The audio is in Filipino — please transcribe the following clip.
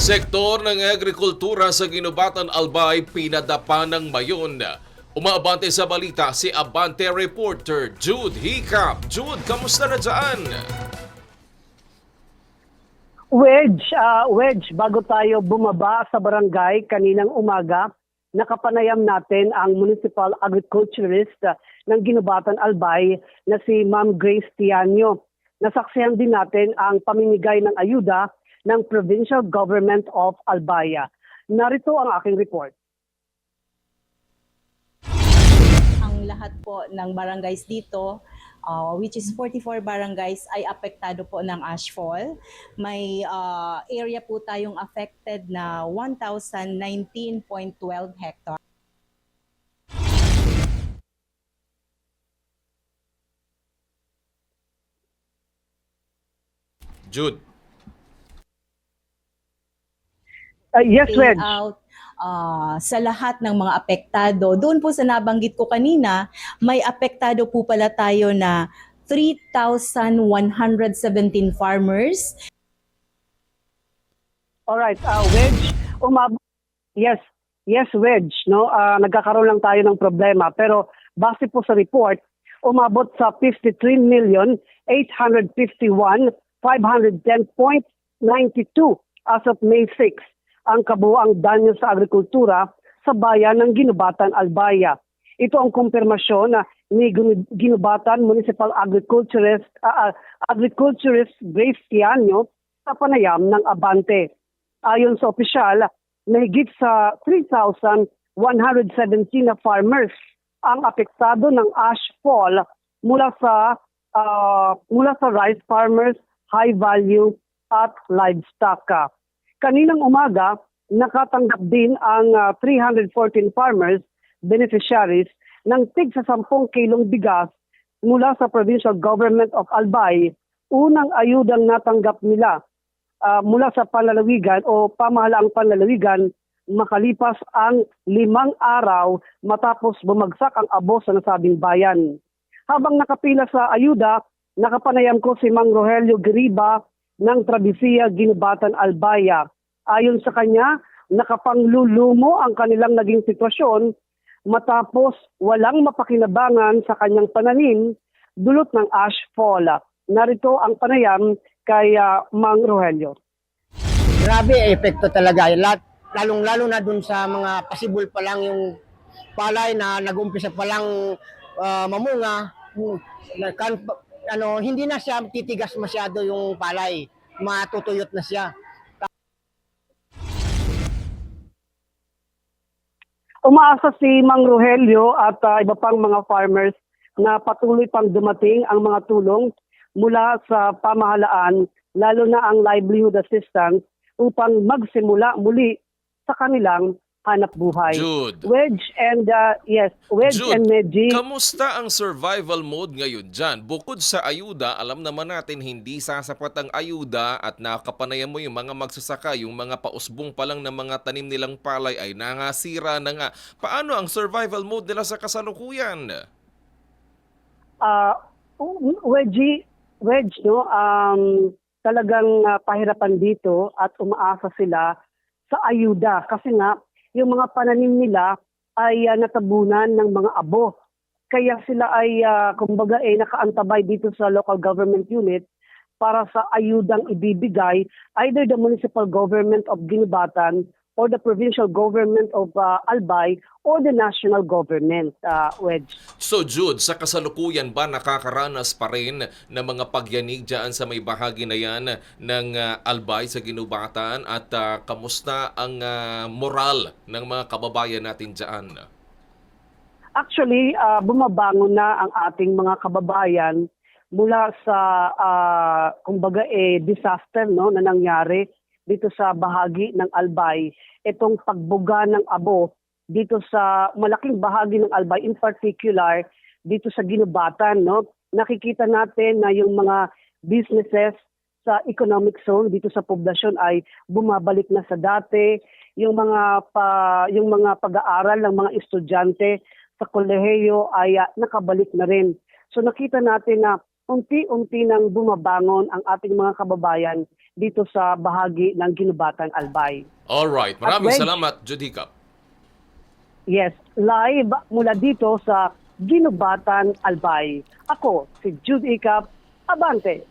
Sektor ng agrikultura sa Ginubatan Albay pinadapa ng mayon. Umaabante sa balita si Abante reporter Jude Hiccup. Jude, kamusta na dyan? Wedge, bago tayo bumaba sa barangay kaninang umaga, nakapanayam natin ang municipal agriculturist ng Ginubatan Albay na si Ma'am Grace Tianyo. Nasaksihan din natin ang pamimigay ng ayuda ng Provincial Government of Albay. Narito ang aking report. Ang lahat po ng barangays dito, which is 44 barangays, ay apektado po ng ashfall. May area po tayong affected na 1,019.12 hectares. Jude. Yes, Wedge. Out sa lahat ng mga apektado. Doon po sa nabanggit ko kanina, may apektado po pala tayo na 3,117 farmers. Alright, Wedge, yes, Wedge, no? Nagkakaroon lang tayo ng problema, pero base po sa report, umabot sa 53,851,510.92 as of May 6 ang kabuuang danyo sa agrikultura sa bayan ng Ginubatan, Albaya. Ito ang kumpirmasyon ni Ginubatan Municipal Agriculturist Grace Tianyo sa panayam ng Abante. Ayon sa opisyal, mahigit sa 3,117 na farmers ang apektado ng ashfall mula sa rice farmers, high value at livestock. Kaninang umaga, nakatanggap din ang 314 farmers beneficiaries ng tig sa 10 kilong bigas mula sa Provincial Government of Albay. Unang ayudang natanggap nila mula sa panlalawigan o pamahalaang panlalawigan makalipas ang 5 araw matapos bumagsak ang abo sa nasabing bayan. Habang nakapila sa ayuda, nakapanayam ko si Mang Rogelio Geriba ng Travessia Ginubatan Albaya. Ayon sa kanya, nakapanglulumo ang kanilang naging sitwasyon matapos walang mapakinabangan sa kanyang pananim dulot ng ashfall. Narito ang panayam kay Mang Rogelio. Grabe, epekto talaga. Lalong-lalo na dun sa mga pasibol pa lang yung palay na nag-umpisa pa lang mamunga. Hindi na siya titigas masyado yung palay. Matutuyot na siya. Umaasa si Mang Rogelio at iba pang mga farmers na patuloy pang dumating ang mga tulong mula sa pamahalaan, lalo na ang livelihood assistance upang magsimula muli sa kanilang hanap buhay. Jude. Wedge and Jude, Medji. kamusta ang survival mode ngayon dyan? Bukod sa ayuda, alam naman natin hindi sasapat ang ayuda at nakapanayam mo yung mga magsasaka, yung mga pausbong pa lang ng mga tanim nilang palay ay nangasira na nga. Paano ang survival mode nila sa kasalukuyan? Wedge, no? Talagang pahirapan dito at umaasa sila sa ayuda kasi nga yung mga pananim nila ay natabunan ng mga abo. Kaya sila ay nakaantabay dito sa local government unit para sa ayudang ibibigay either the municipal government of Ginubatan or the provincial government of Albay or the national government, Wedge. So Jude, sa kasalukuyan ba nakakaranas pa rin ng mga pagyanig dyan sa may bahagi na yan ng Albay sa Ginubatan at kamusta ang moral ng mga kababayan natin dyan? Actually, bumabangon na ang ating mga kababayan mula sa disaster, no, na nangyari dito sa bahagi ng Albay. Itong pagbuga ng abo dito sa malaking bahagi ng Albay, in particular dito sa Ginubatan, no? Nakikita natin na yung mga businesses sa economic zone dito sa poblasyon ay bumabalik na sa dati. Yung mga pag-aaral ng mga estudyante sa kolehiyo ay nakabalik na rin. So nakita natin na unti-unti nang bumabangon ang ating mga kababayan dito sa bahagi ng Ginubatan, Albay. Alright, maraming At Wedge. salamat, Judica. Yes, live mula dito sa Ginubatan, Albay. Ako, si Jude Icap, Abante.